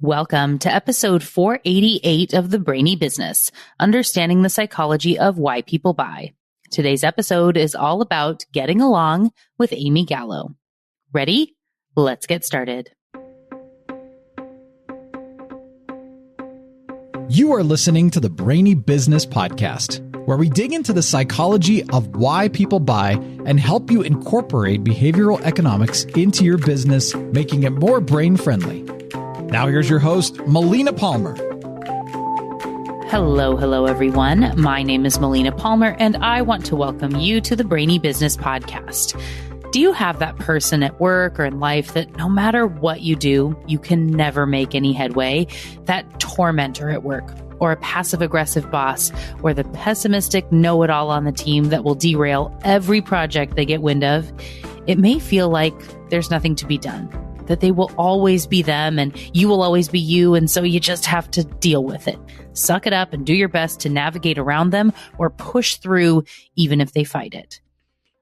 Welcome to episode 488 of the Brainy Business, Understanding the Psychology of Why People Buy. Today's episode is all about getting along with Amy Gallo. Ready? Let's get started. You are listening to the Brainy Business Podcast, where we dig into the psychology of why people buy and help you incorporate behavioral economics into your business, making it more brain-friendly. Now here's your host, Melina Palmer. Hello, everyone. My name is Melina Palmer, and I want to welcome you to the Brainy Business Podcast. Do you have that person at work or in life that no matter what you do, you can never make any headway? That tormentor at work, or a passive-aggressive boss, or the pessimistic know-it-all on the team that will derail every project they get wind of? It may feel like there's nothing to be done, that they will always be them and you will always be you, and so you just have to deal with it. Suck it up and do your best to navigate around them or push through even if they fight it.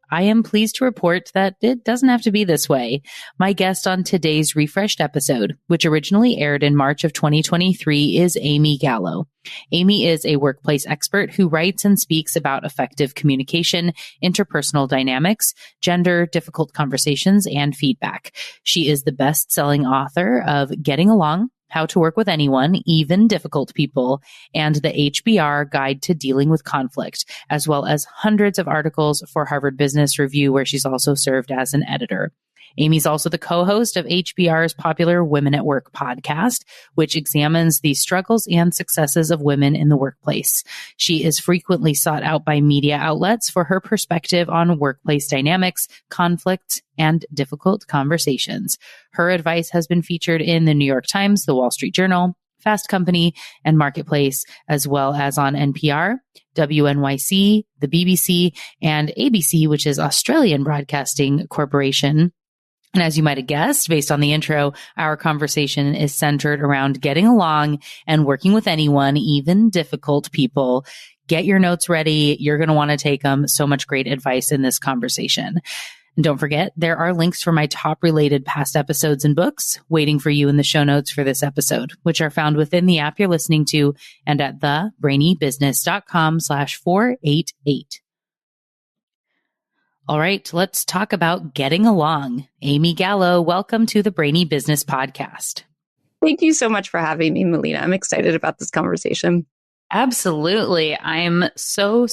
I am pleased to report that it doesn't have to be this way. My guest on today's refreshed episode, which originally aired in March of 2023, is Amy Gallo. Amy is a workplace expert who writes and speaks about effective communication, interpersonal dynamics, gender, difficult conversations, and feedback. She is the best-selling author of Getting Along, How to Work with Anyone, Even Difficult People, and the HBR Guide to Dealing with Conflict, as well as hundreds of articles for Harvard Business Review, where she's also served as an editor. Amy's also the co-host of HBR's popular Women at Work podcast, which examines the struggles and successes of women in the workplace. She is frequently sought out by media outlets for her perspective on workplace dynamics, conflict, and difficult conversations. Her advice has been featured in the New York Times, the Wall Street Journal, Fast Company, and Marketplace, as well as on NPR, WNYC, the BBC, and ABC, which is Australian Broadcasting Corporation. And as you might have guessed, based on the intro, our conversation is centered around getting along and working with anyone, even difficult people. Get your notes ready. You're going to want to take them. So much great advice in this conversation. And don't forget, there are links for my top related past episodes and books waiting for you in the show notes for this episode, which are found within the app you're listening to and at thebrainybusiness.com/488. All right, let's talk about getting along. Amy Gallo, welcome to the Brainy Business Podcast. Thank you so much for having me, Melina. I'm excited about this conversation. Absolutely. I'm so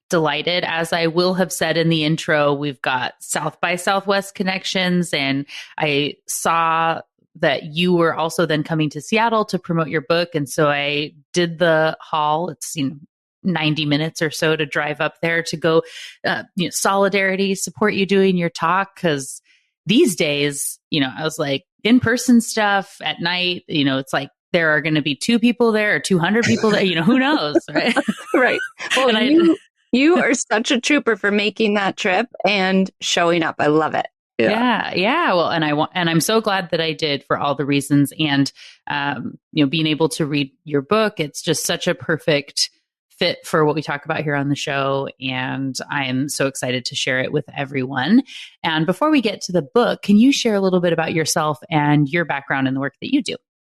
delighted. As I will have said in the intro, we've got South by Southwest connections, and I saw that you were also then coming to Seattle to promote your book. And so I did the haul. It's 90 minutes or so to drive up there to go, solidarity, support you doing your talk. Because these days, I was like, in-person stuff at night, it's like there are going to be 2 people there or 200 people there, who knows, right? Right. Well, you are such a trooper for making that trip and showing up. I love it. Yeah. Well, and I'm so glad that I did for all the reasons. And, being able to read your book, it's just such a perfect fit for what we talk about here on the show. And I'm so excited to share it with everyone. And before we get to the book, can you share a little bit about yourself and your background in the work that you do?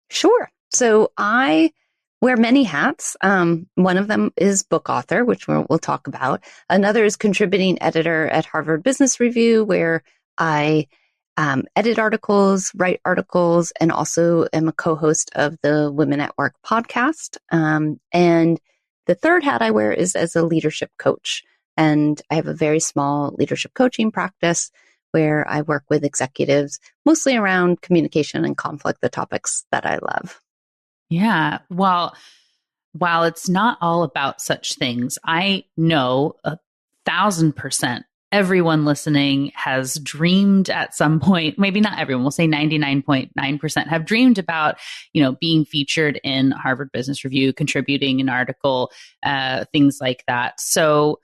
Sure. So I wear many hats. One of them is book author, which we'll talk about. Another is contributing editor at Harvard Business Review, where I edit articles, write articles, and also am a co-host of the Women at Work podcast. And the third hat I wear is as a leadership coach. And I have a very small leadership coaching practice where I work with executives, mostly around communication and conflict, the topics that I love. Yeah. Well, while it's not all about such things, I know 1,000% everyone listening has dreamed at some point, maybe not everyone, we'll say 99.9% have dreamed about, being featured in Harvard Business Review, contributing an article, things like that. So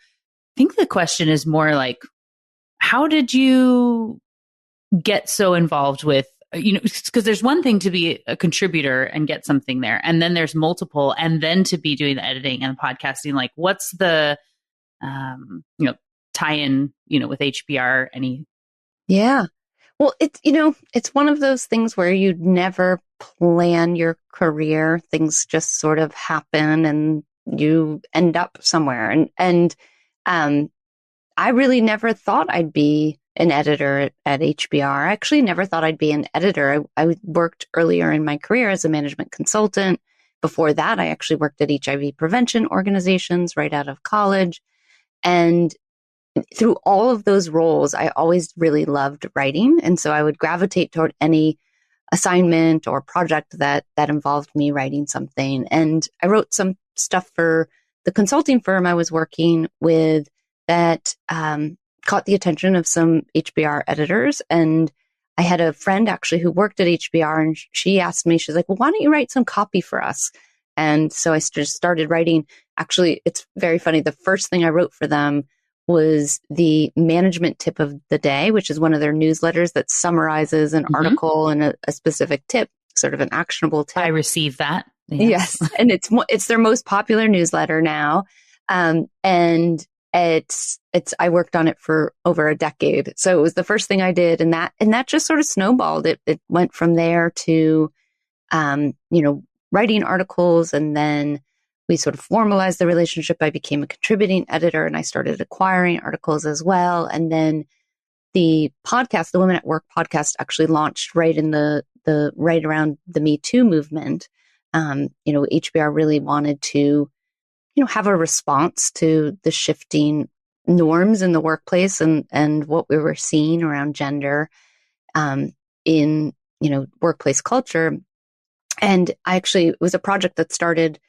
I think the question is more like, how did you get so involved with, because there's one thing to be a contributor and get something there, and then there's multiple, and then to be doing the editing and podcasting, like what's the, tie in, with HBR, any? Yeah. Well, it's one of those things where you never plan your career. Things just sort of happen and you end up somewhere. And I really never thought I'd be an editor at HBR. I actually never thought I'd be an editor. I worked earlier in my career as a management consultant. Before that, I actually worked at HIV prevention organizations right out of college. And through all of those roles, I always really loved writing. And so I would gravitate toward any assignment or project that involved me writing something. And I wrote some stuff for the consulting firm I was working with that caught the attention of some HBR editors. And I had a friend actually who worked at HBR, and she asked me, she's like, well, why don't you write some copy for us? And so I just started writing. Actually, it's very funny. The first thing I wrote for them was the management tip of the day, which is one of their newsletters that summarizes an article and a specific tip, sort of an actionable tip. I received that. Yes. And it's their most popular newsletter now. And I worked on it for over a decade. So it was the first thing I did. And that just sort of snowballed. It went from there to, writing articles, and then we sort of formalized the relationship. I became a contributing editor and I started acquiring articles as well. And then the podcast, the Women at Work podcast, actually launched right in the right around the Me Too movement. HBR really wanted to, have a response to the shifting norms in the workplace and what we were seeing around gender in, workplace culture. And it was a project that started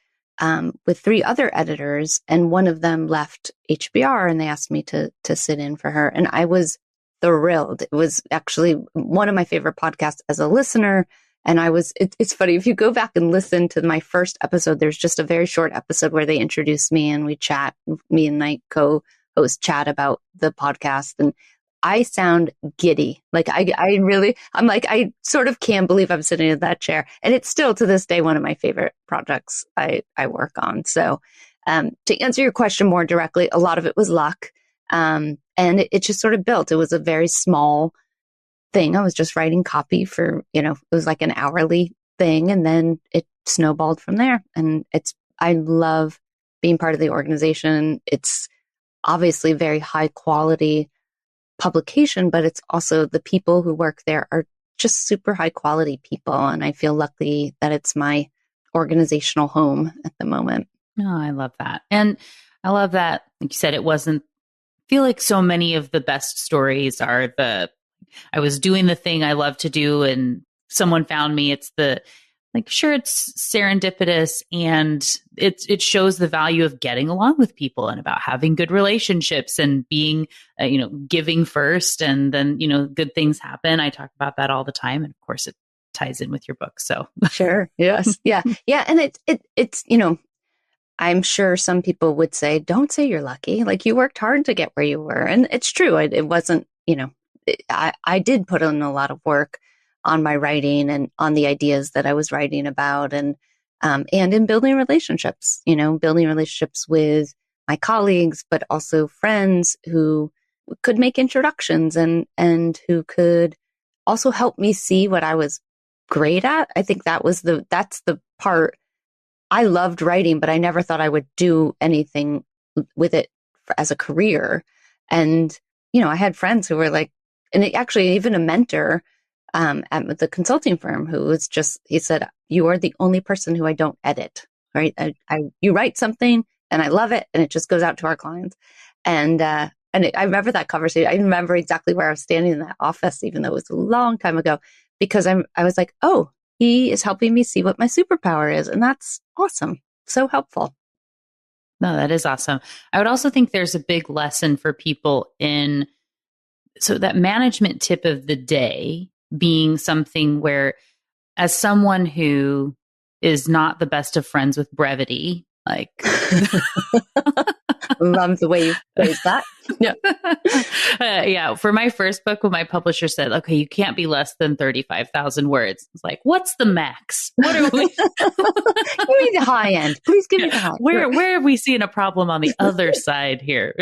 with 3 other editors, and one of them left HBR and they asked me to sit in for her. And I was thrilled. It was actually one of my favorite podcasts as a listener. And it's funny, if you go back and listen to my first episode, there's just a very short episode where they introduce me and we chat, me and my co-host chat about the podcast. And I sound giddy. Like I sort of can't believe I'm sitting in that chair. And it's still to this day one of my favorite projects I work on. So to answer your question more directly, a lot of it was luck. And it just sort of built. It was a very small thing. I was just writing copy for, it was like an hourly thing. And then it snowballed from there. And I love being part of the organization. It's obviously very high quality publication, but it's also the people who work there are just super high quality people. And I feel lucky that it's my organizational home at the moment. Oh, I love that. And I love that, like you said, I feel like so many of the best stories are I was doing the thing I love to do and someone found me. It's sure, it's serendipitous and it shows the value of getting along with people and about having good relationships and being, giving first, and then, good things happen. I talk about that all the time. And of course it ties in with your book. So sure. Yes. Yeah. Yeah. And it's, I'm sure some people would say, don't say you're lucky. Like you worked hard to get where you were. And it's true. It wasn't, I did put in a lot of work on my writing and on the ideas that I was writing about, and in building relationships, building relationships with my colleagues, but also friends who could make introductions and who could also help me see what I was great at. I think that's the part. I loved writing, but I never thought I would do anything with it as a career. And, I had friends who were like, and actually even a mentor at the consulting firm who was he said, you are the only person who I don't edit, right? You write something and I love it and it just goes out to our clients. And I remember that conversation. I remember exactly where I was standing in that office, even though it was a long time ago, because I was like, oh, he is helping me see what my superpower is. And that's awesome. So helpful. No, that is awesome. I would also think there's a big lesson for people so that management tip of the day being something where, as someone who is not the best of friends with brevity, like love the way you phrase that. Yeah. Yeah. For my first book, when my publisher said, okay, you can't be less than 35,000 words. It's like, what's the max? What are we? Give me the high end. Please give me the high. Where have we seen a problem on the other side here?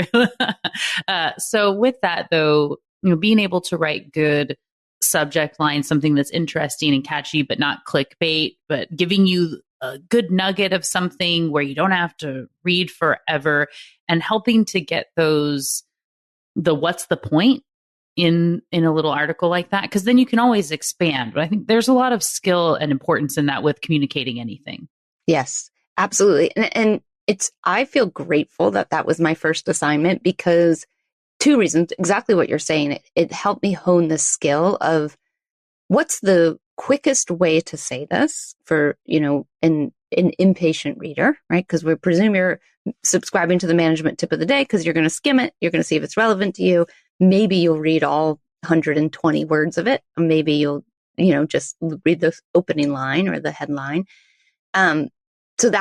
So with that though, being able to write good subject line, something that's interesting and catchy, but not clickbait, but giving you a good nugget of something where you don't have to read forever, and helping to get the what's the point in a little article like that, because then you can always expand. But I think there's a lot of skill and importance in that with communicating anything. Yes, absolutely. And I feel grateful that that was my first assignment, because two reasons, exactly what you're saying. It helped me hone the skill of what's the quickest way to say this for, an impatient reader, right? Because we presume you're subscribing to the management tip of the day because you're going to skim it. You're going to see if it's relevant to you. Maybe you'll read all 120 words of it. Or maybe you'll, just read the opening line or the headline. So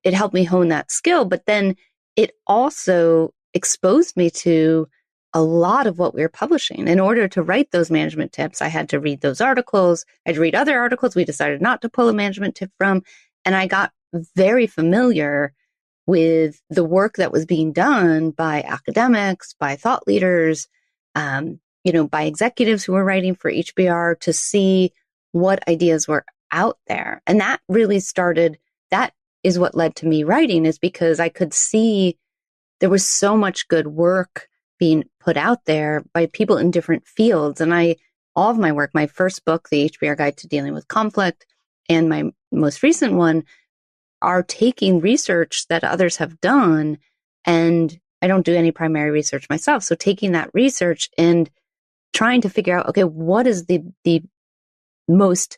it helped me hone that skill, but then it also exposed me to a lot of what we were publishing. In order to write those management tips, I had to read those articles. I'd read other articles we decided not to pull a management tip from. And I got very familiar with the work that was being done by academics, by thought leaders, by executives who were writing for HBR, to see what ideas were out there. And that really that is what led to me writing, is because I could see there was so much good work being put out there by people in different fields. And all of my work, my first book, The HBR Guide to Dealing with Conflict, and my most recent one, are taking research that others have done. And I don't do any primary research myself. So taking that research and trying to figure out, okay, what is the most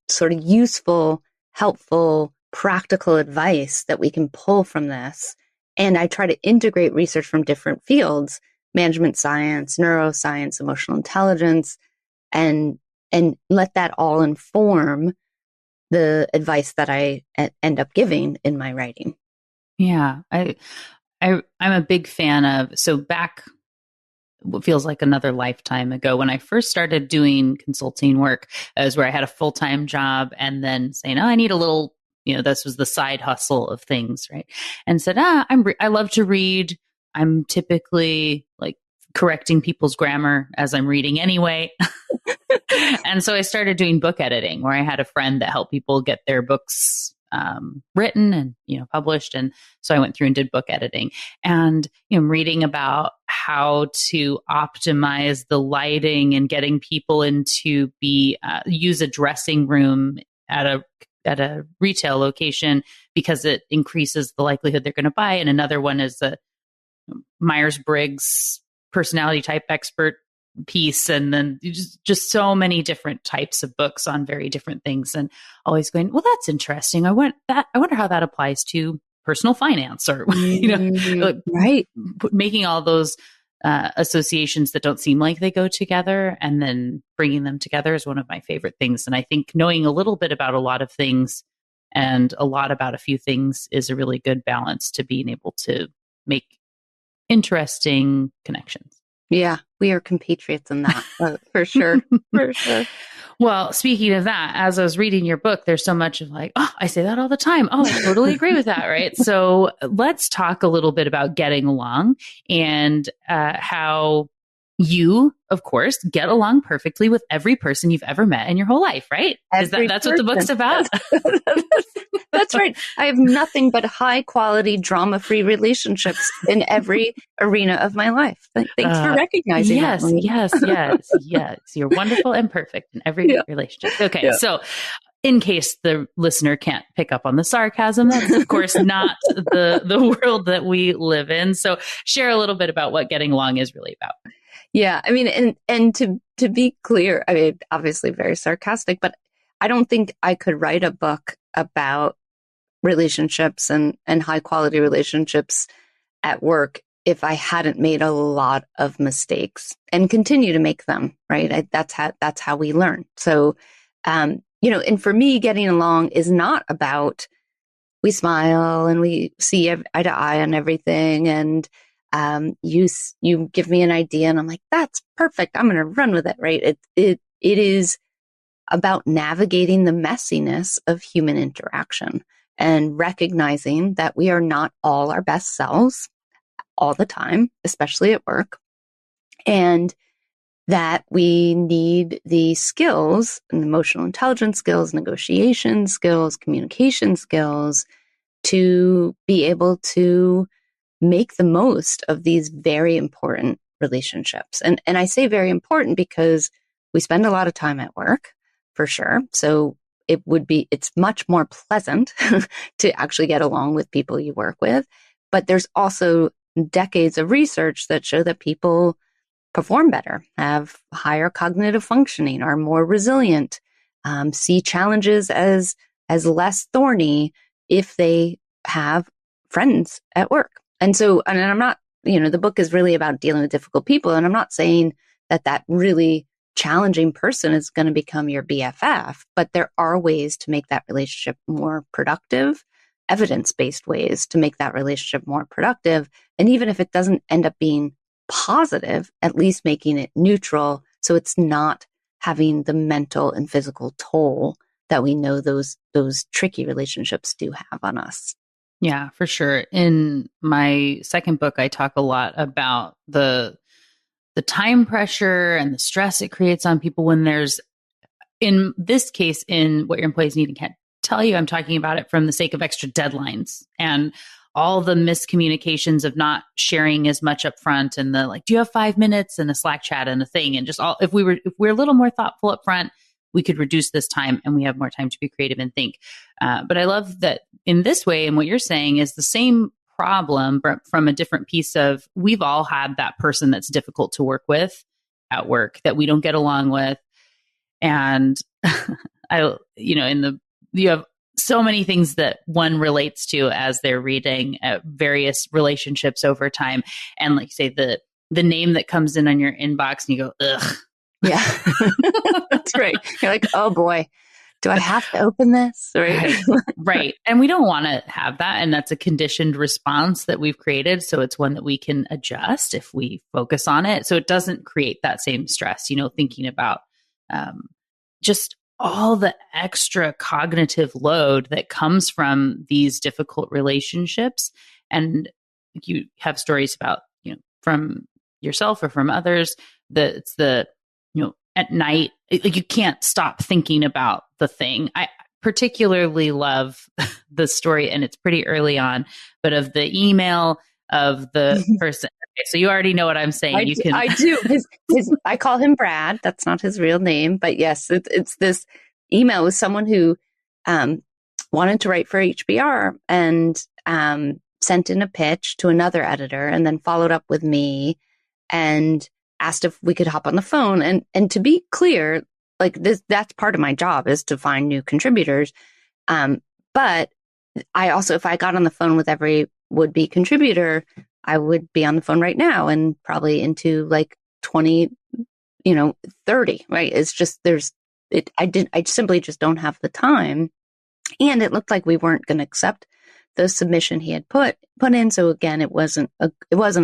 sort of useful, helpful, practical advice that we can pull from this. And I try to integrate research from different fields, management science, neuroscience, emotional intelligence, and let that all inform the advice that I end up giving in my writing. Yeah, I'm a big fan of, so back what feels like another lifetime ago, when I first started doing consulting work, is where I had a full-time job and then saying, I need a little, this was the side hustle of things, right? And said, I love to read. I'm typically like correcting people's grammar as I'm reading anyway. And so I started doing book editing, where I had a friend that helped people get their books written and, published. And so I went through and did book editing, and, reading about how to optimize the lighting and getting people into use a dressing room at a retail location because it increases the likelihood they're going to buy. And another one is the Myers-Briggs personality type expert piece. And then just so many different types of books on very different things, and always going, well, that's interesting. I wonder how that applies to personal finance, or, right. Making all those associations that don't seem like they go together, and then bringing them together is one of my favorite things. And I think knowing a little bit about a lot of things and a lot about a few things is a really good balance to being able to make interesting connections. Yeah, we are compatriots in that, for sure. For sure. Well, speaking of that, as I was reading your book, there's so much of like, I say that all the time. I totally agree with that, right? So let's talk a little bit about getting along, and how you, of course, get along perfectly with every person you've ever met in your whole life, right? That's what the book's about? That's right. I have nothing but high quality, drama-free relationships in every arena of my life. Thanks for recognizing that. Yes. You're wonderful and perfect in every relationship. Okay, so in case the listener can't pick up on the sarcasm, that's of course not the world that we live in. So share a little bit about what getting along is really about. Yeah, I mean, and to be clear, I mean, obviously very sarcastic, but I don't think I could write a book about relationships and high quality relationships at work if I hadn't made a lot of mistakes and continue to make them, right? That's how we learn. So, and for me, getting along is not about we smile and we see eye to eye on everything, and you give me an idea and I'm like, that's perfect, I'm going to run with it, right? It is about navigating the messiness of human interaction and recognizing that we are not all our best selves all the time, especially at work. And that we need the skills, and emotional intelligence skills, negotiation skills, communication skills to be able to make the most of these very important relationships. And I say very important because we spend a lot of time at work, for sure. So it's much more pleasant to actually get along with people you work with. But there's also decades of research that show that people perform better, have higher cognitive functioning, are more resilient, see challenges as less thorny if they have friends at work. And so, and I'm not, the book is really about dealing with difficult people. And I'm not saying that really challenging person is going to become your BFF, but there are ways to make that relationship more productive, evidence-based ways to make that relationship more productive. And even if it doesn't end up being positive, at least making it neutral, so it's not having the mental and physical toll that we know those tricky relationships do have on us. Yeah, for sure. In my second book, I talk a lot about the time pressure and the stress it creates on people when there's, in this case, in what your employees need and can't tell you, I'm talking about it from the sake of extra deadlines and all the miscommunications of not sharing as much up front, and the do you have 5 minutes, and a Slack chat and a thing, and just all, if we're a little more thoughtful up front, we could reduce this time and we have more time to be creative and think. But I love that in this way, and what you're saying is the same problem, but from a different piece of, we've all had that person that's difficult to work with at work that we don't get along with. And you have so many things that one relates to as they're reading various relationships over time. And like you say, the name that comes in on your inbox and you go, ugh. Yeah, that's right. You're like, oh boy, do I have to open this? Right. And we don't want to have that. And that's a conditioned response that we've created. So it's one that we can adjust if we focus on it. So it doesn't create that same stress, thinking about just all the extra cognitive load that comes from these difficult relationships. And you have stories about, from yourself or from others, that it's at night, you can't stop thinking about the thing. I particularly love the story, and it's pretty early on, but of the email of the person. Okay, so you already know what I'm saying. I do. I call him Brad. That's not his real name, but yes, it's this email with someone who wanted to write for HBR and sent in a pitch to another editor, and then followed up with me and asked if we could hop on the phone. And to be clear, that's part of my job, is to find new contributors. But I also, if I got on the phone with every would-be contributor, I would be on the phone right now and probably into 20, 30, right? It's just, I simply just don't have the time. And it looked like we weren't going to accept the submission he had put in. So again, it wasn't a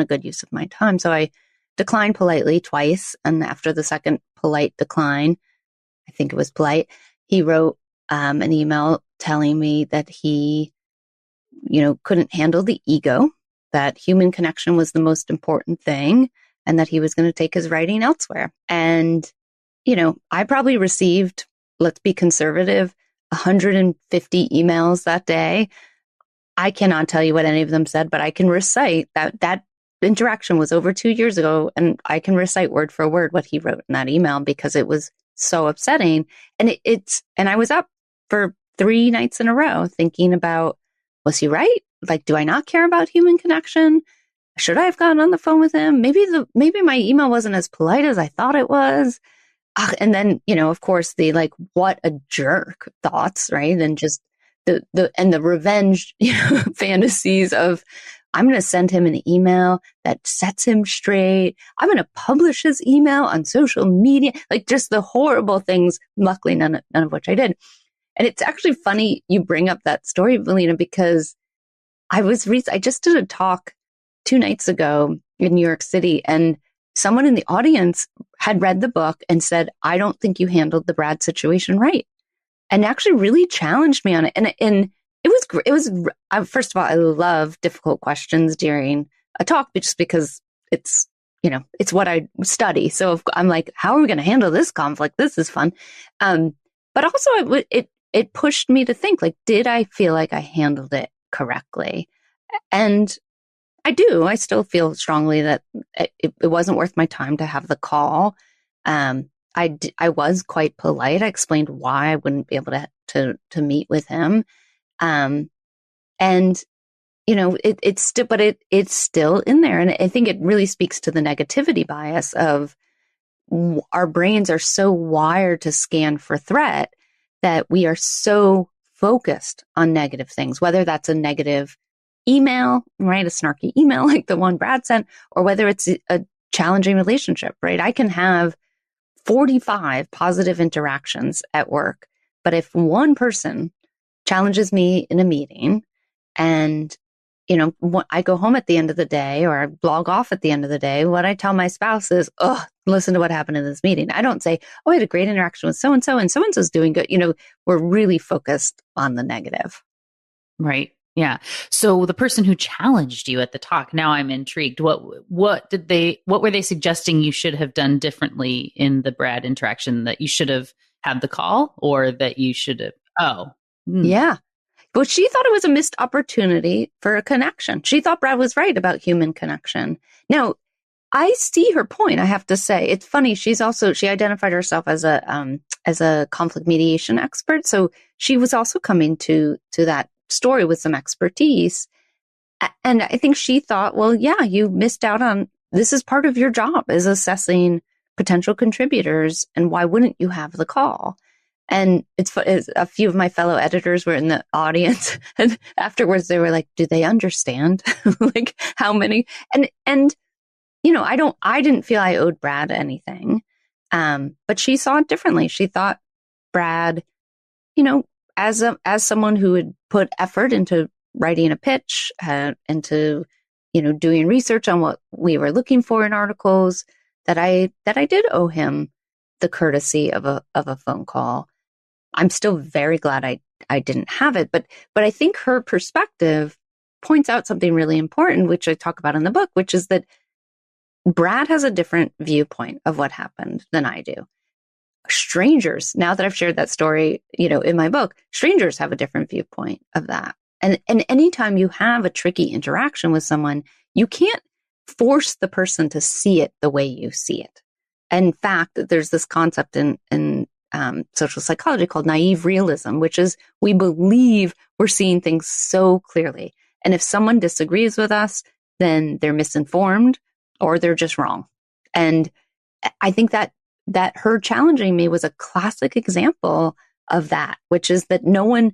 good use of my time. So I declined politely twice. And after the second polite decline, I think it was polite, he wrote an email telling me that he, couldn't handle the ego, that human connection was the most important thing, and that he was going to take his writing elsewhere. And, I probably received, let's be conservative, 150 emails that day. I cannot tell you what any of them said, but I can recite that interaction was over 2 years ago, and I can recite word for word what he wrote in that email because it was so upsetting. And and I was up for 3 nights in a row thinking about, was he right? Do I not care about human connection? Should I have gotten on the phone with him? Maybe my email wasn't as polite as I thought it was. And then, of course, the what a jerk thoughts, right? And just the revenge fantasies of, I'm going to send him an email that sets him straight. I'm going to publish his email on social media, just the horrible things, luckily none of which I did. And it's actually funny you bring up that story, Melina, because I just did a talk 2 nights ago in New York City, and someone in the audience had read the book and said, I don't think you handled the Brad situation right. And actually really challenged me on it. And it was great. First of all, I love difficult questions during a talk just because it's it's what I study. So I'm like, how are we going to handle this conflict? This is fun. But also it pushed me to think, like, did I feel like I handled it correctly? And I do. I still feel strongly that it wasn't worth my time to have the call. I was quite polite. I explained why I wouldn't be able to meet with him. And it's still in there. And I think it really speaks to the negativity bias of our brains are so wired to scan for threat that we are so focused on negative things, whether that's a negative email, right? A snarky email like the one Brad sent, or whether it's a challenging relationship, right? I can have 45 positive interactions at work, but if one person challenges me in a meeting and I go home at the end of the day, or I log off at the end of the day, what I tell my spouse is, listen to what happened in this meeting. I don't say, I had a great interaction with so-and-so and so-and-so's doing good. We're really focused on the negative. Right. Yeah. So the person who challenged you at the talk, now I'm intrigued. What were they suggesting you should have done differently in the Brad interaction, that you should have had the call, or that you should have, Yeah. But she thought it was a missed opportunity for a connection. She thought Brad was right about human connection. Now, I see her point, I have to say. It's funny. She identified herself as a conflict mediation expert. So she was also coming to that story with some expertise. And I think she thought, well, yeah, you missed out on, this is part of your job, is assessing potential contributors. And why wouldn't you have the call? And it's a few of my fellow editors were in the audience, and afterwards they were like, do they understand like how many? And I didn't feel I owed Brad anything. But she saw it differently. She thought Brad, as someone who had put effort into writing a pitch, into, doing research on what we were looking for in articles, that I did owe him the courtesy of a phone call. I'm still very glad I didn't have it, but I think her perspective points out something really important, which I talk about in the book, which is that Brad has a different viewpoint of what happened than I do. Strangers, now that I've shared that story, in my book, strangers have a different viewpoint of that. And anytime you have a tricky interaction with someone, you can't force the person to see it the way you see it. In fact, there's this concept in social psychology called naive realism, which is we believe we're seeing things so clearly. And if someone disagrees with us, then they're misinformed or they're just wrong. And I think that her challenging me was a classic example of that, which is that no one,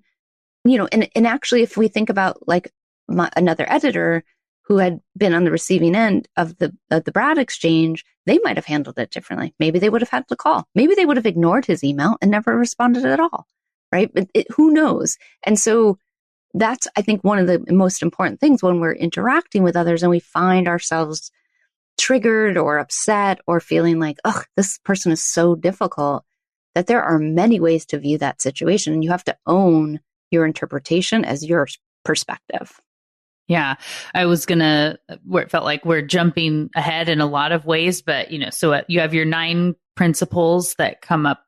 and actually, if we think about like another editor who had been on the receiving end of the Brad exchange, they might have handled it differently. Maybe they would have had the call. Maybe they would have ignored his email and never responded at all, right? But who knows? And so that's, I think, one of the most important things when we're interacting with others and we find ourselves triggered or upset or feeling like, this person is so difficult, that there are many ways to view that situation. And you have to own your interpretation as your perspective. Yeah, I was where it felt like we're jumping ahead in a lot of ways, but, so you have your 9 principles that come up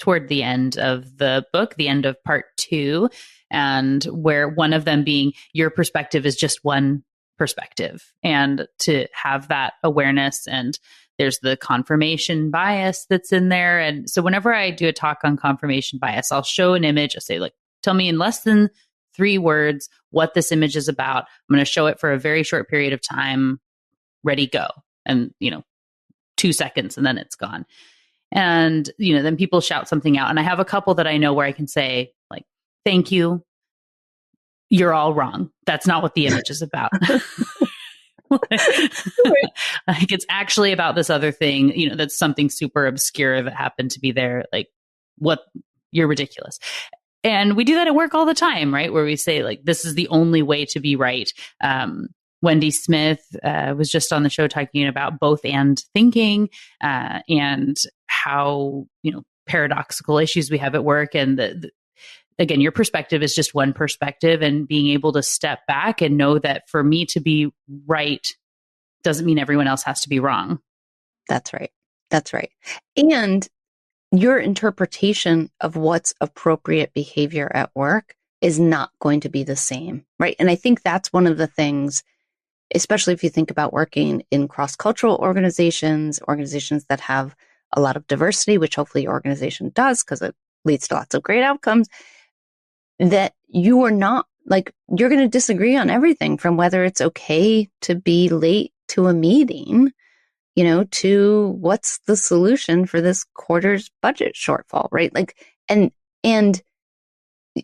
toward the end of the book, the end of part 2, and where one of them being your perspective is just one perspective, and to have that awareness. And there's the confirmation bias that's in there. And so whenever I do a talk on confirmation bias, I'll show an image. I'll say, like, tell me in less than 3 words what this image is about. I'm going to show it for a very short period of time. Ready, go. And, 2 seconds and then it's gone. And, then people shout something out. And I have a couple that I know where I can say, like, thank you. You're all wrong. That's not what the image is about. Like, it's actually about this other thing, that's something super obscure that happened to be there. Like, you're ridiculous. And we do that at work all the time, right? Where we say, like, this is the only way to be right. Wendy Smith was just on the show talking about both and thinking and how, paradoxical issues we have at work. And again, your perspective is just one perspective, and being able to step back and know that for me to be right doesn't mean everyone else has to be wrong. That's right. That's right. And your interpretation of what's appropriate behavior at work is not going to be the same, right? And I think that's one of the things, especially if you think about working in cross-cultural organizations that have a lot of diversity, which hopefully your organization does because it leads to lots of great outcomes, that you are not like, you're going to disagree on everything from whether it's okay to be late to a meeting, to what's the solution for this quarter's budget shortfall, right? Like, and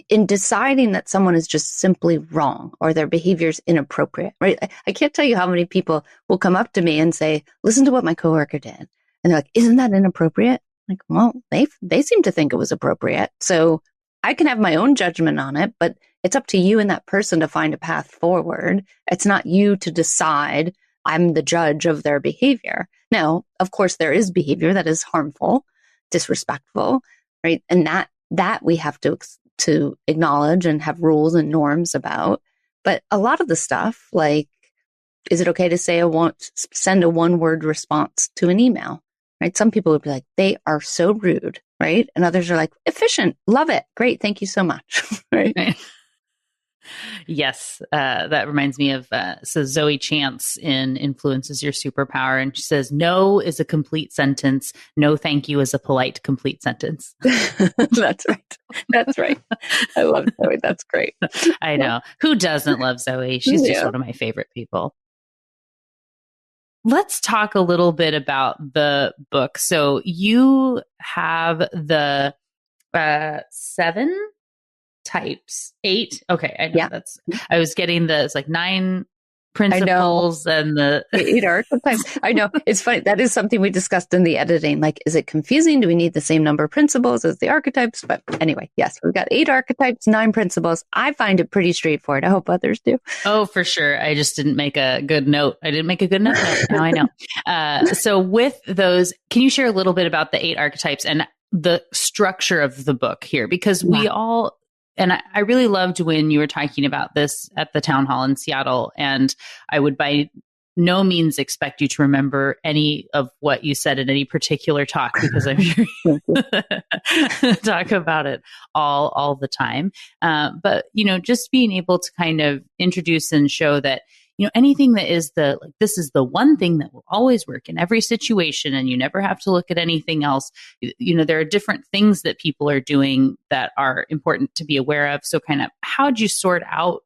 in deciding that someone is just simply wrong or their behavior is inappropriate, right? I can't tell you how many people will come up to me and say, listen to what my coworker did. And they're like, isn't that inappropriate? Like, well, they seem to think it was appropriate. So I can have my own judgment on it, but it's up to you and that person to find a path forward. It's not you to decide I'm the judge of their behavior. Now, of course, there is behavior that is harmful, disrespectful, right? And that we have to acknowledge and have rules and norms about. But a lot of the stuff, like, is it okay to send a one-word response to an email, right? Some people would be like, they are so rude, right? And others are like, efficient, love it, great, thank you so much, right? Yes, that reminds me of so Zoe Chance in Influence is Your Superpower, and she says, "No is a complete sentence. No, thank you is a polite, complete sentence." That's right. That's right. I love Zoe. That's great. I know. Who doesn't love Zoe? She's just one of my favorite people. Let's talk a little bit about the book. So you have the 7 types, 8. Okay. I know I was getting it's like 9 principles and the 8 archetypes. I know. It's funny. That is something we discussed in the editing. Like, is it confusing? Do we need the same number of principles as the archetypes? But anyway, yes, we've got 8 archetypes, 9 principles. I find it pretty straightforward. I hope others do. Oh, for sure. I just didn't make a good note. Now I know. So with those, can you share a little bit about the 8 archetypes and the structure of the book here? Because we all, and I really loved when you were talking about this at the town hall in Seattle, and I would by no means expect you to remember any of what you said in any particular talk, because I'm sure you talk about it all the time. But, just being able to kind of introduce and show that, anything that is this is the one thing that will always work in every situation, and you never have to look at anything else. There are different things that people are doing that are important to be aware of. So kind of, how'd you sort out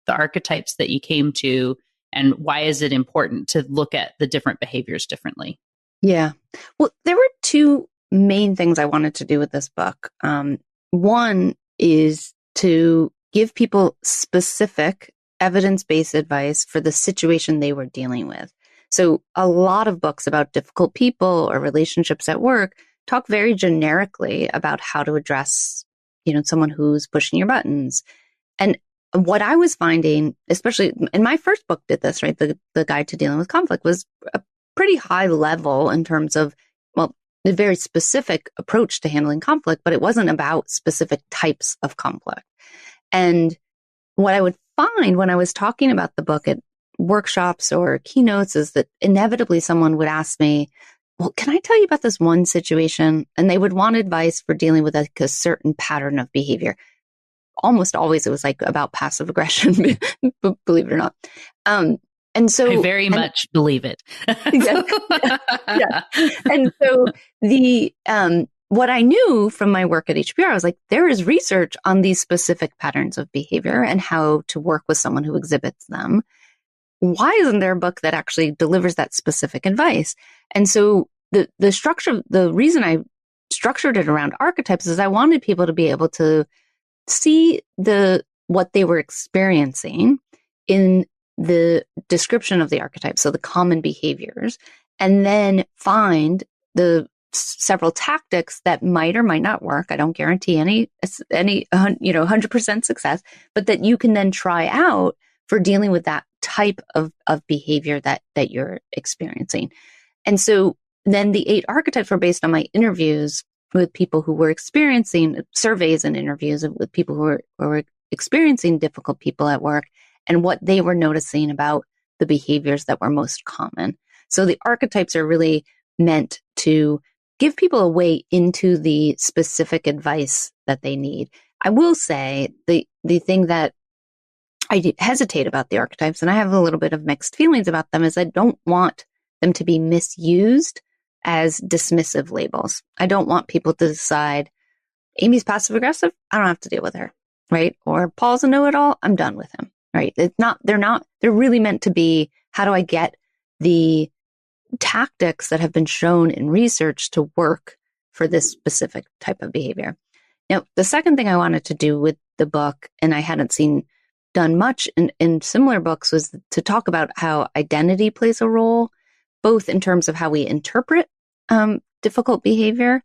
the archetypes that you came to, and why is it important to look at the different behaviors differently? Yeah. Well, there were 2 main things I wanted to do with this book. One is to give people specific evidence-based advice for the situation they were dealing with. So a lot of books about difficult people or relationships at work talk very generically about how to address, someone who's pushing your buttons. And what I was finding, especially in my first book did this, right? The Guide to Dealing with Conflict was a pretty high level in terms of, a very specific approach to handling conflict, but it wasn't about specific types of conflict. And what I would find when I was talking about the book at workshops or keynotes is that inevitably someone would ask me, well, can I tell you about this one situation? And they would want advice for dealing with a certain pattern of behavior. Almost always it was like about passive aggression, believe it or not. And so I very much believe it. Exactly. Yeah. And so what I knew from my work at HBR, I was like, there is research on these specific patterns of behavior and how to work with someone who exhibits them. Why isn't there a book that actually delivers that specific advice? And so the structure, the reason I structured it around archetypes is I wanted people to be able to see what they were experiencing in the description of the archetypes, so the common behaviors, and then find the several tactics that might or might not work. I don't guarantee any 100% success, but that you can then try out for dealing with that type of behavior that you're experiencing. And so then the 8 archetypes were based on my interviews with people who were experiencing surveys and interviews with people who were experiencing difficult people at work and what they were noticing about the behaviors that were most common. So the archetypes are really meant to give people a way into the specific advice that they need. I will say the thing that I hesitate about the archetypes, and I have a little bit of mixed feelings about them, is I don't want them to be misused as dismissive labels. I don't want people to decide, Amy's passive aggressive, I don't have to deal with her, right? Or Paul's a know-it-all, I'm done with him, right? They're really meant to be, how do I get the tactics that have been shown in research to work for this specific type of behavior. Now, the second thing I wanted to do with the book, and I hadn't seen done much in similar books, was to talk about how identity plays a role, both in terms of how we interpret difficult behavior,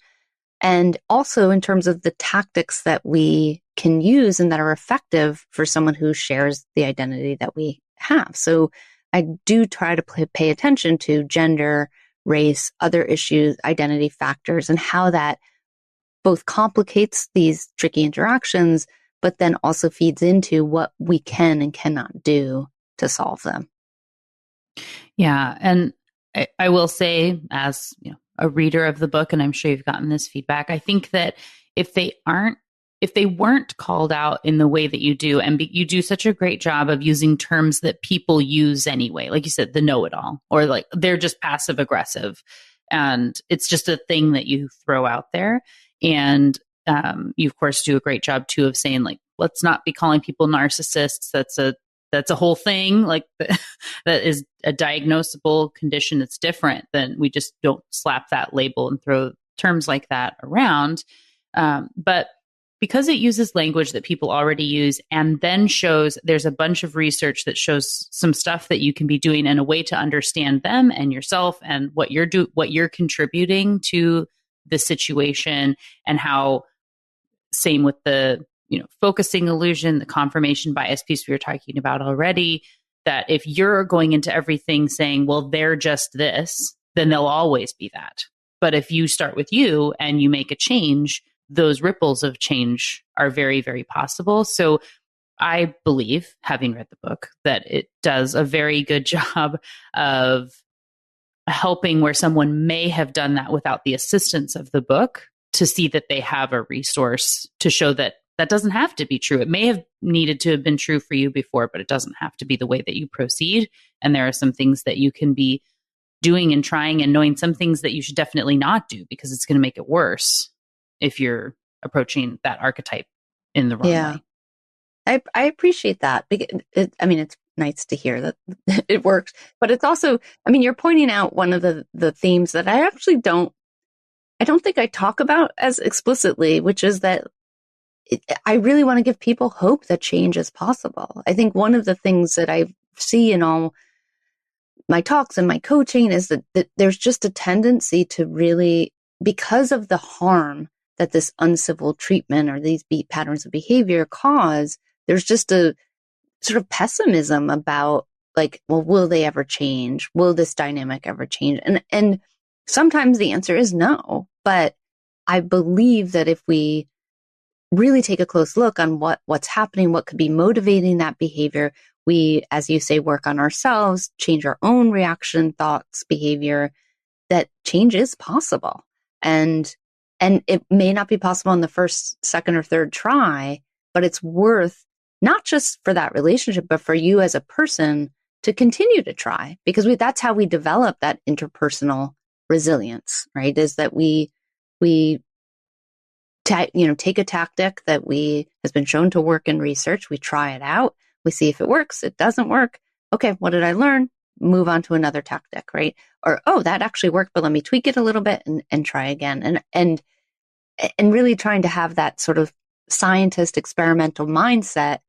and also in terms of the tactics that we can use and that are effective for someone who shares the identity that we have. So I do try to pay attention to gender, race, other issues, identity factors, and how that both complicates these tricky interactions, but then also feeds into what we can and cannot do to solve them. Yeah. And I will say, as a reader of the book, and I'm sure you've gotten this feedback, I think that if they weren't called out in the way that you do, and you do such a great job of using terms that people use anyway, like you said, the know-it-all, or like they're just passive aggressive, and it's just a thing that you throw out there. And you of course do a great job too of saying, like, let's not be calling people narcissists. That's a whole thing, like that is a diagnosable condition that's different than, we just don't slap that label and throw terms like that around. But because it uses language that people already use, and then there's a bunch of research that shows some stuff that you can be doing in a way to understand them and yourself and what you're contributing to the situation, and how, same with the focusing illusion, the confirmation bias piece we were talking about already, that if you're going into everything saying, well, they're just this, then they'll always be that. But if you start with you and you make a change, those ripples of change are very, very possible. So I believe, having read the book, that it does a very good job of helping where someone may have done that without the assistance of the book, to see that they have a resource to show that that doesn't have to be true. It may have needed to have been true for you before, but it doesn't have to be the way that you proceed. And there are some things that you can be doing and trying and knowing some things that you should definitely not do, because it's going to make it worse if you're approaching that archetype in the wrong way. I appreciate that. It's nice to hear that it works, but it's also, you're pointing out one of the themes that I actually don't think I talk about as explicitly, which is that I really want to give people hope that change is possible. I think one of the things that I see in all my talks and my coaching is that there's just a tendency to really, because of the harm that this uncivil treatment or these patterns of behavior cause, there's just a sort of pessimism about, like, well, will they ever change? Will this dynamic ever change? And sometimes the answer is no, but I believe that if we really take a close look on what's happening, what could be motivating that behavior, we, as you say, work on ourselves, change our own reaction, thoughts, behavior, that change is possible. And it may not be possible in the first, second, or third try, but it's worth, not just for that relationship, but for you as a person to continue to try, because that's how we develop that interpersonal resilience, right? Is that we take a tactic that has been shown to work in research. We try it out. We see if it works. It doesn't work. Okay, what did I learn? Move on to another tactic, right? Or, oh, that actually worked, but let me tweak it a little bit and try again. And really trying to have that sort of scientist experimental mindset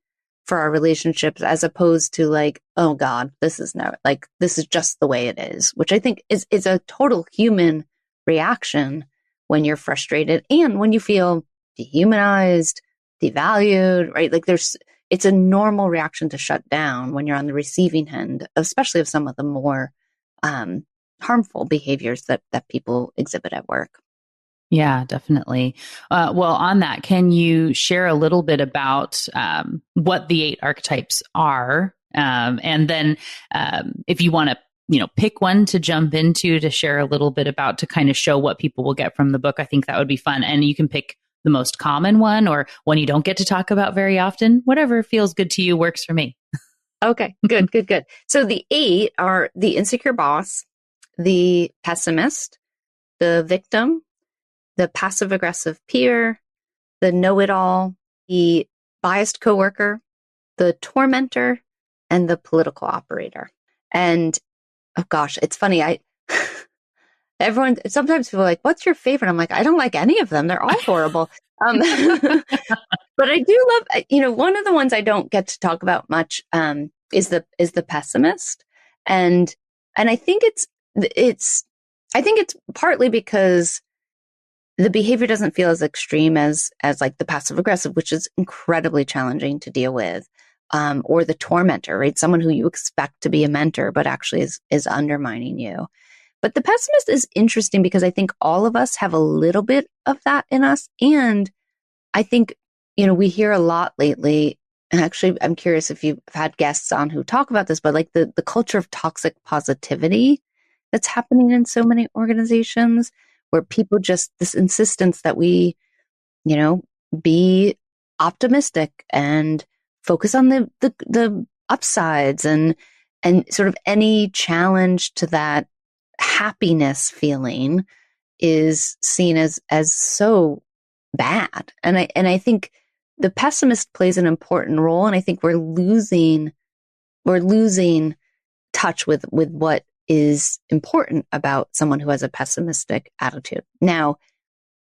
for our relationships, as opposed to like, oh God, this is just the way it is, which I think is a total human reaction when you're frustrated and when you feel dehumanized, devalued, right? Like it's a normal reaction to shut down when you're on the receiving end, especially of some of the more harmful behaviors that people exhibit at work. Yeah, definitely. Well, on that, can you share a little bit about what the 8 archetypes are, And then if you want to, pick one to jump into to share a little bit about to kind of show what people will get from the book, I think that would be fun. And you can pick the most common one or one you don't get to talk about very often. Whatever feels good to you works for me. Okay, good. So the 8 are the insecure boss, the pessimist, the victim, the passive aggressive peer, the know-it-all, the biased coworker, the tormentor, and the political operator. And oh gosh, it's funny. Everyone, sometimes people are like, what's your favorite? I'm like, I don't like any of them. They're all horrible. But I do love, one of the ones I don't get to talk about much, is the pessimist. And I think it's partly because the behavior doesn't feel as extreme as like the passive aggressive, which is incredibly challenging to deal with. Or the tormentor, right? Someone who you expect to be a mentor, but actually is undermining you. But the pessimist is interesting because I think all of us have a little bit of that in us. And I think, we hear a lot lately, and actually I'm curious if you've had guests on who talk about this, but like the culture of toxic positivity that's happening in so many organizations where people just, this insistence that we, be optimistic and focus on the upsides and sort of any challenge to that happiness feeling is seen as so bad. And I think the pessimist plays an important role. And I think we're losing touch with what is important about someone who has a pessimistic attitude. Now,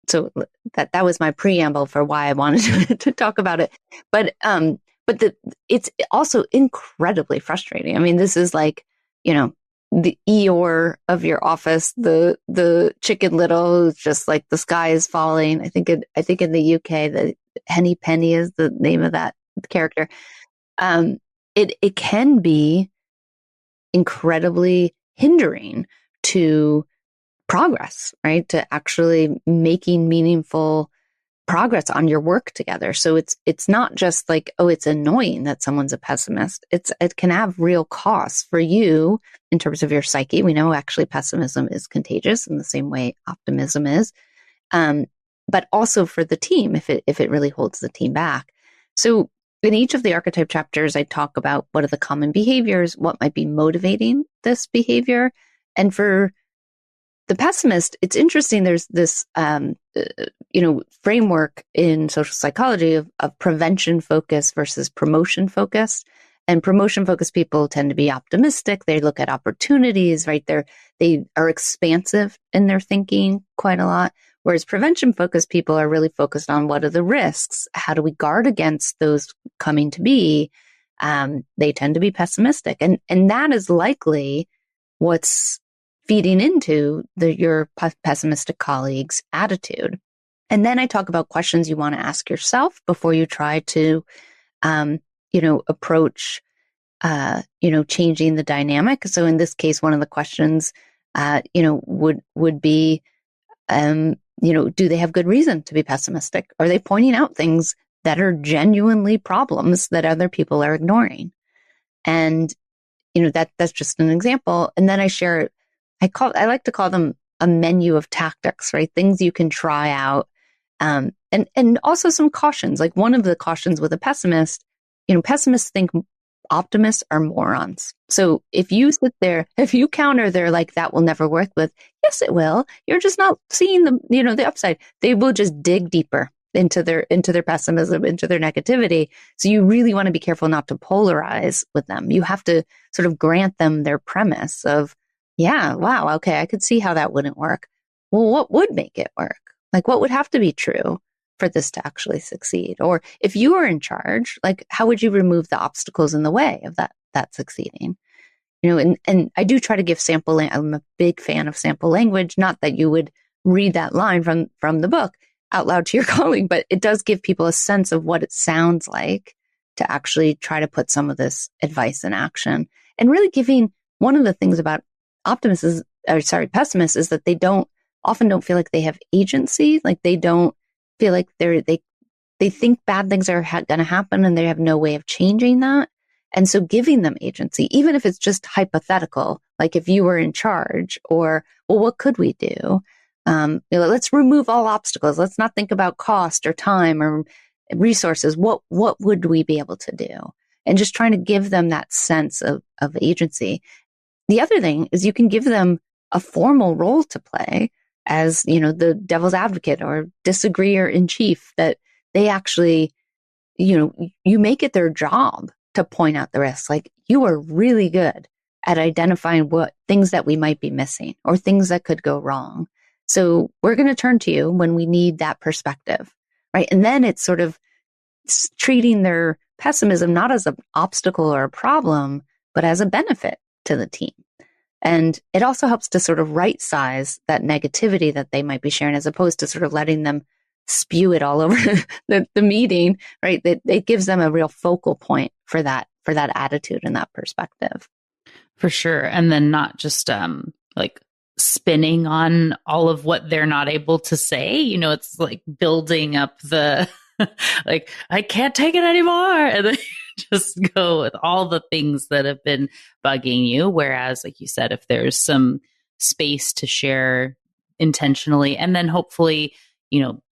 so that was my preamble for why I wanted to talk about it. But it's also incredibly frustrating. I mean, this is like, the Eeyore of your office, the Chicken Little, who's just like the sky is falling. I think in the UK, the Henny Penny is the name of that character. It can be incredibly hindering to progress, right? To actually making meaningful progress on your work together. So it's not just like, oh, it's annoying that someone's a pessimist. It can have real costs for you in terms of your psyche. We know actually pessimism is contagious in the same way optimism is, but also for the team if it really holds the team back. So in each of the archetype chapters, I talk about what are the common behaviors, what might be motivating this behavior, and for the pessimist, it's interesting. There's this, framework in social psychology of prevention focus versus promotion focus. And promotion focused people tend to be optimistic. They look at opportunities, right? They are expansive in their thinking quite a lot. Whereas prevention focused people are really focused on what are the risks? How do we guard against those coming to be? They tend to be pessimistic. And that is likely what's feeding into your pessimistic colleague's attitude. And then I talk about questions you want to ask yourself before you try to, approach, changing the dynamic. So in this case, one of the questions, would be, do they have good reason to be pessimistic? Are they pointing out things that are genuinely problems that other people are ignoring? And, that's just an example. And then I share, I like to call them a menu of tactics, right? Things you can try out. And also some cautions. Like one of the cautions with a pessimist, pessimists think optimists are morons. So if you sit there, if you counter their like, that will never work with, yes, it will. You're just not seeing the upside. They will just dig deeper into their pessimism, into their negativity. So you really want to be careful not to polarize with them. You have to sort of grant them their premise of, yeah, wow, okay, I could see how that wouldn't work. Well, what would make it work? Like what would have to be true for this to actually succeed? Or if you were in charge, like how would you remove the obstacles in the way of that succeeding? And I do try to give I'm a big fan of sample language, not that you would read that line from the book out loud to your colleague, but it does give people a sense of what it sounds like to actually try to put some of this advice in action. And really giving, one of the things about pessimists is that they often don't feel like they have agency. Like they don't feel like they think bad things are going to happen and they have no way of changing that. And so giving them agency, even if it's just hypothetical, like if you were in charge, or, well, what could we do? Let's remove all obstacles. Let's not think about cost or time or resources. What would we be able to do? And just trying to give them that sense of agency. The other thing is you can give them a formal role to play as, the devil's advocate or disagreeer in chief, that they actually, you make it their job to point out the risks. Like, you are really good at identifying what things that we might be missing or things that could go wrong. So we're going to turn to you when we need that perspective, right? And then it's sort of treating their pessimism not as an obstacle or a problem, but as a benefit to the team. And it also helps to sort of right size that negativity that they might be sharing, as opposed to sort of letting them spew it all over the meeting, right? It gives them a real focal point for that attitude and that perspective. For sure. And then not just like spinning on all of what they're not able to say. It's like building up the like, I can't take it anymore. And then just go with all the things that have been bugging you. Whereas, like you said, if there's some space to share intentionally, and then hopefully,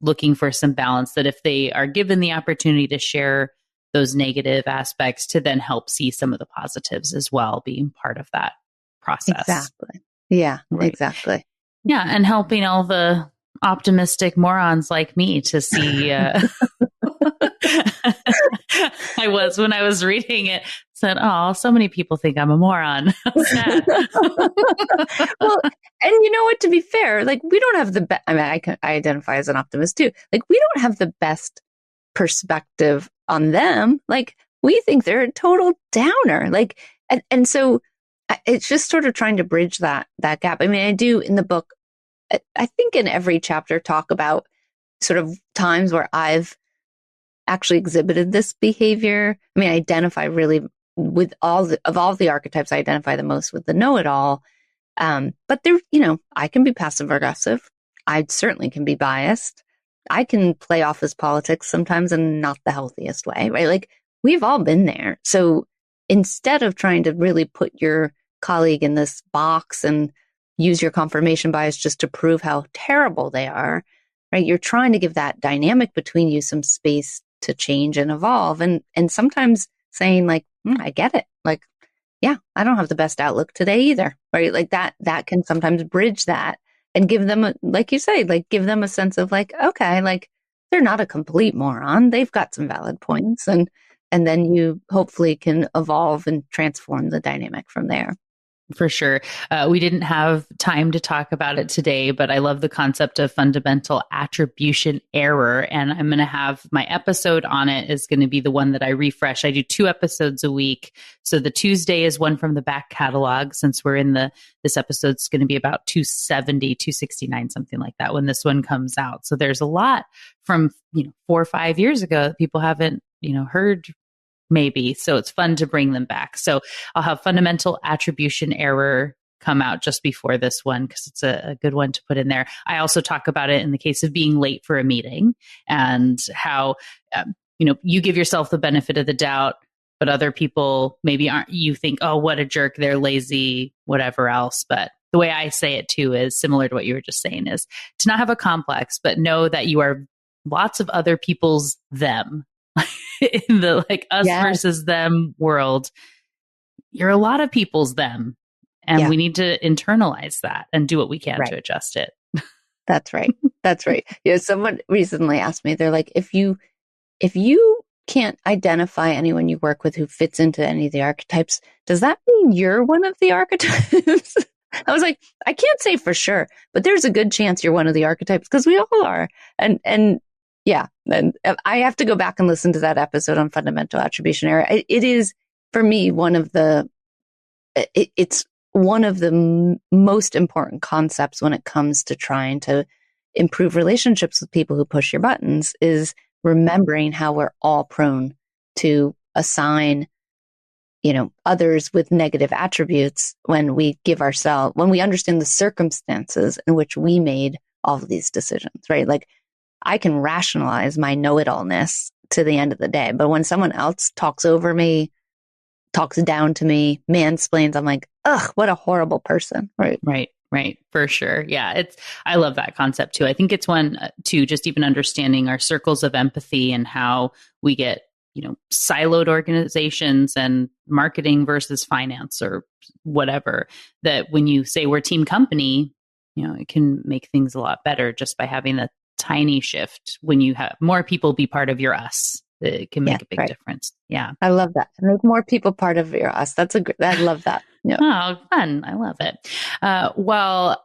looking for some balance, that if they are given the opportunity to share those negative aspects, to then help see some of the positives as well, being part of that process. Exactly. Yeah, right. Exactly. Yeah. And helping all the optimistic morons like me to see, when I was reading it, said, oh, so many people think I'm a moron. Sad. Well, and you know what, to be fair, like, we don't have the best, I identify as an optimist too. Like, we don't have the best perspective on them. Like, we think they're a total downer. Like, and so it's just sort of trying to bridge that gap. I mean, I do in the book, I think in every chapter, talk about sort of times where I've actually exhibited this behavior. I mean, I identify really with all the archetypes, I identify the most with the know-it-all. But there, I can be passive aggressive. I certainly can be biased. I can play office politics sometimes in not the healthiest way, right? Like, we've all been there. So instead of trying to really put your colleague in this box and use your confirmation bias just to prove how terrible they are, right? You're trying to give that dynamic between you some space to change and evolve. And sometimes saying like, I get it. Like, yeah, I don't have the best outlook today either, right? Like that can sometimes bridge that and give them, like you say, like, give them a sense of like, okay, like, they're not a complete moron. They've got some valid points. And then you hopefully can evolve and transform the dynamic from there. For sure. We didn't have time to talk about it today, but I love the concept of fundamental attribution error. And I'm going to have my episode on it is going to be the one that I refresh. I do 2 episodes a week. So the Tuesday is one from the back catalog, since we're in this episode's going to be about 270, 269, something like that when this one comes out. So there's a lot from, 4 or 5 years ago that people haven't, heard maybe. So it's fun to bring them back. So I'll have fundamental attribution error come out just before this one, because it's a good one to put in there. I also talk about it in the case of being late for a meeting, and how, you give yourself the benefit of the doubt, but other people maybe aren't. You think, oh, what a jerk, they're lazy, whatever else. But the way I say it too is similar to what you were just saying, is to not have a complex, but know that you are lots of other people's them. In the like us versus them world, you're a lot of people's them, and we need to internalize that and do what we can to adjust it. That's right. That's right. Yeah. Someone recently asked me, they're like, if you can't identify anyone you work with who fits into any of the archetypes, does that mean you're one of the archetypes? I was like, I can't say for sure, but there's a good chance you're one of the archetypes, because we all are. And yeah, and I have to go back and listen to that episode on fundamental attribution error. It is, for me, it's one of the most important concepts when it comes to trying to improve relationships with people who push your buttons, is remembering how we're all prone to assign, others with negative attributes when we understand the circumstances in which we made all of these decisions, right? Like, I can rationalize my know-it-allness to the end of the day, but when someone else talks over me, talks down to me, mansplains. I'm like, ugh, what a horrible person. Right. Right. For sure. Yeah. I love that concept too. I think it's one too, just even understanding our circles of empathy and how we get, siloed organizations and marketing versus finance or whatever, that when you say we're team company, it can make things a lot better just by having that tiny shift. When you have more people be part of your us, it can make a big difference. Yeah. I love that. Make more people part of your us. I love that. Yeah. Oh, fun. I love it. Well,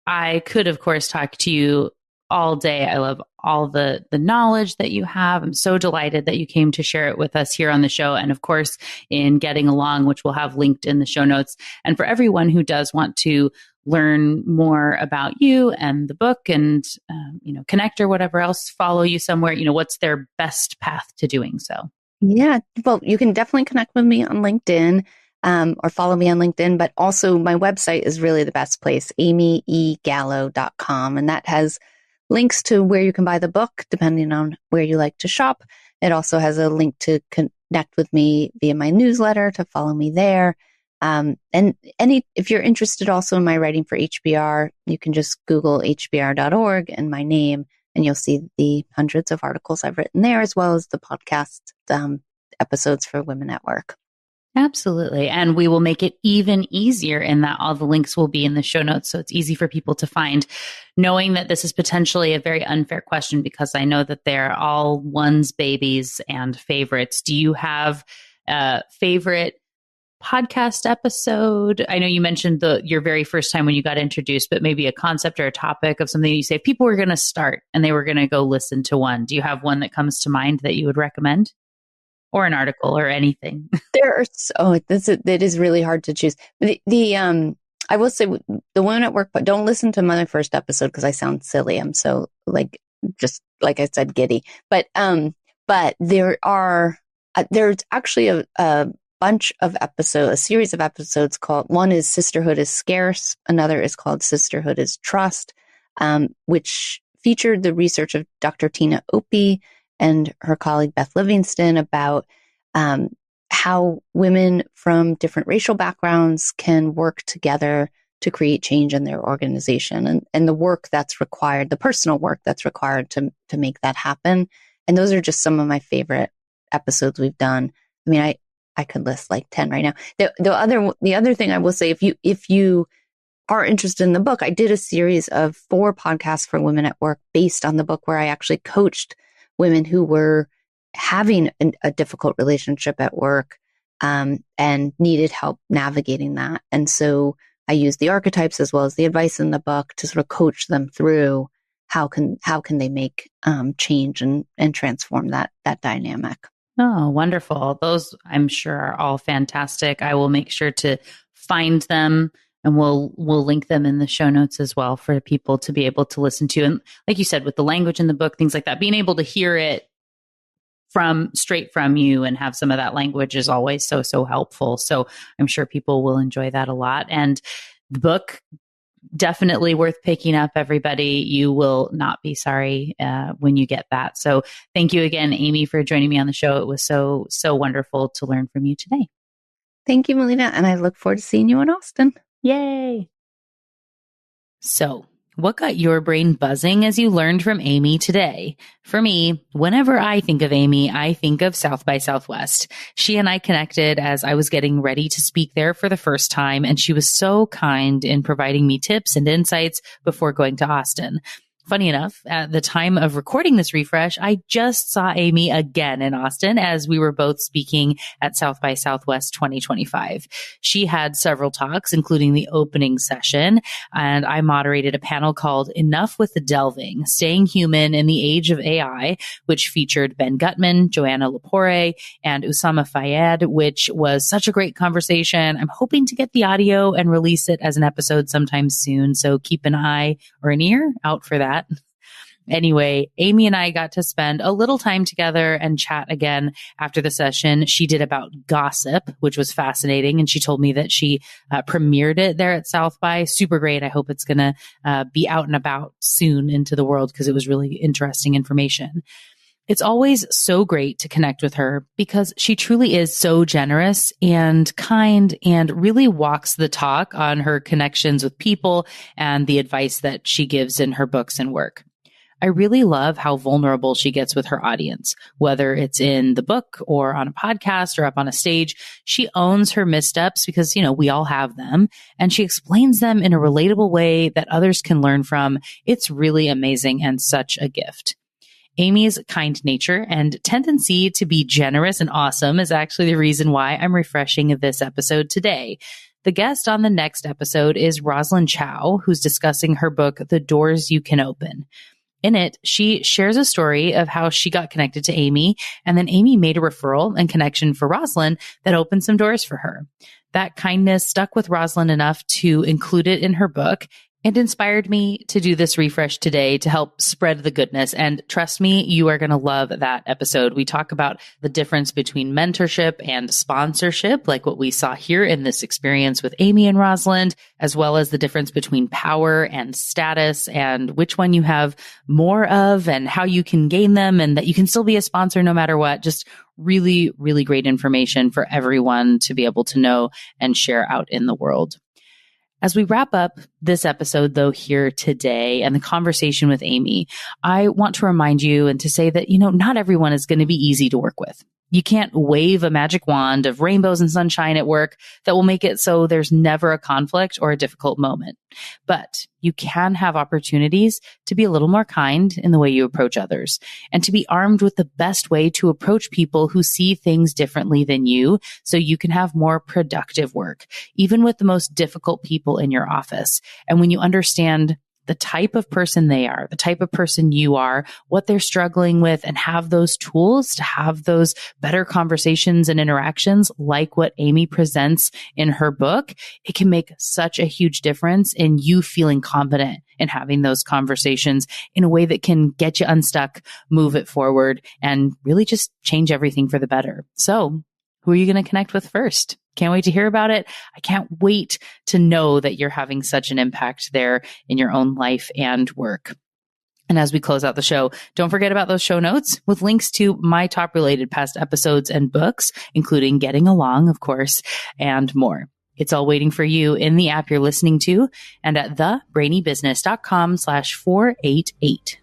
I could, of course, talk to you all day. I love all the knowledge that you have. I'm so delighted that you came to share it with us here on the show. And of course, in Getting Along, which we'll have linked in the show notes. And for everyone who does want to learn more about you and the book and, connect or whatever else, follow you somewhere, what's their best path to doing so? Yeah. Well, you can definitely connect with me on LinkedIn. Or follow me on LinkedIn, but also my website is really the best place, amygallo.com. And that has links to where you can buy the book, depending on where you like to shop. It also has a link to connect with me via my newsletter, to follow me there. And if you're interested also in my writing for HBR, you can just Google hbr.org and my name, and you'll see the hundreds of articles I've written there, as well as the podcast episodes for Women at Work. Absolutely. And we will make it even easier in that all the links will be in the show notes. So it's easy for people to find, knowing that this is potentially a very unfair question, because I know that they're all one's babies and favorites. Do you have a favorite podcast episode? I know you mentioned your very first time when you got introduced, but maybe a concept or a topic of something you say, if people were going to start and they were going to go listen to one. Do you have one that comes to mind that you would recommend? Or an article or anything? There are it is really hard to choose. I will say the Women at Work, but don't listen to my first episode because I sound silly. I'm so just like I said, giddy. But there's actually a bunch of episodes, a series of episodes called, one is Sisterhood is Scarce. Another is called Sisterhood is Trust, which featured the research of Dr. Tina Opie and her colleague Beth Livingston about how women from different racial backgrounds can work together to create change in their organization, and the work that's required, the personal work that's required to make that happen. And those are just some of my favorite episodes we've done. I mean, I could list like 10 right now. The other thing I will say, if you are interested in the book, I did a series of 4 podcasts for Women at Work based on the book, where I actually coached women who were having a difficult relationship at work and needed help navigating that. And so I used the archetypes as well as the advice in the book to sort of coach them through how can they make change and transform that dynamic. Oh, wonderful. Those, I'm sure, are all fantastic. I will make sure to find them, and we'll link them in the show notes as well for people to be able to listen to. And like you said, with the language in the book, things like that, being able to hear it straight from you and have some of that language is always so helpful. So I'm sure people will enjoy that a lot. And the book, definitely worth picking up, everybody. You will not be sorry when you get that. So thank you again, Amy, for joining me on the show. It was so wonderful to learn from you today. Thank you, Melina. And I look forward to seeing you in Austin. Yay. So, what got your brain buzzing as you learned from Amy today? For me, whenever I think of Amy, I think of South by Southwest. She and I connected as I was getting ready to speak there for the first time, and she was so kind in providing me tips and insights before going to Austin. Funny enough, at the time of recording this refresh, I just saw Amy again in Austin as we were both speaking at South by Southwest 2025. She had several talks, including the opening session, and I moderated a panel called Enough with the Delving, Staying Human in the Age of AI, which featured Ben Gutman, Joanna Lepore, and Usama Fayyad, which was such a great conversation. I'm hoping to get the audio and release it as an episode sometime soon, so keep an eye or an ear out for that. Anyway, Amy and I got to spend a little time together and chat again after the session. She did about gossip, which was fascinating. And she told me that she premiered it there at South by. Super great. I hope it's going to be out and about soon into the world because it was really interesting information. It's always so great to connect with her because she truly is so generous and kind and really walks the talk on her connections with people and the advice that she gives in her books and work. I really love how vulnerable she gets with her audience, whether it's in the book or on a podcast or up on a stage. She owns her missteps because, we all have them, and she explains them in a relatable way that others can learn from. It's really amazing and such a gift. Amy's kind nature and tendency to be generous and awesome is actually the reason why I'm refreshing this episode today. The guest on the next episode is Rosalind Chow, who's discussing her book, The Doors You Can Open. In it, she shares a story of how she got connected to Amy, and then Amy made a referral and connection for Rosalind that opened some doors for her. That kindness stuck with Rosalind enough to include it in her book and inspired me to do this refresh today to help spread the goodness. And trust me, you are going to love that episode. We talk about the difference between mentorship and sponsorship, like what we saw here in this experience with Amy and Rosalind, as well as the difference between power and status and which one you have more of and how you can gain them and that you can still be a sponsor no matter what. Just really, really great information for everyone to be able to know and share out in the world. As we wrap up this episode, though, here today and the conversation with Amy, I want to remind you and to say that, not everyone is going to be easy to work with. You can't wave a magic wand of rainbows and sunshine at work that will make it so there's never a conflict or a difficult moment. But you can have opportunities to be a little more kind in the way you approach others and to be armed with the best way to approach people who see things differently than you so you can have more productive work, even with the most difficult people in your office. And when you understand the type of person they are, the type of person you are, what they're struggling with, and have those tools to have those better conversations and interactions like what Amy presents in her book, it can make such a huge difference in you feeling confident in having those conversations in a way that can get you unstuck, move it forward, and really just change everything for the better. So, who are you going to connect with first? Can't wait to hear about it. I can't wait to know that you're having such an impact there in your own life and work. And as we close out the show, don't forget about those show notes with links to my top related past episodes and books, including Getting Along, of course, and more. It's all waiting for you in the app you're listening to and at thebrainybusiness.com/488.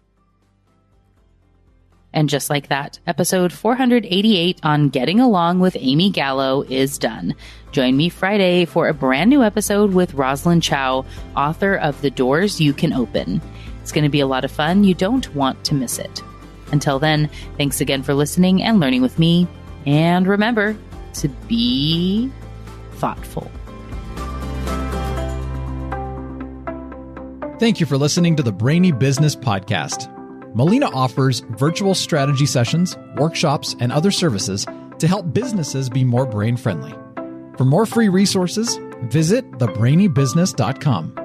And just like that, episode 488 on Getting Along with Amy Gallo is done. Join me Friday for a brand new episode with Rosalind Chow, author of The Doors You Can Open. It's going to be a lot of fun. You don't want to miss it. Until then, thanks again for listening and learning with me. And remember to be thoughtful. Thank you for listening to the Brainy Business Podcast. Melina offers virtual strategy sessions, workshops, and other services to help businesses be more brain-friendly. For more free resources, visit thebrainybusiness.com.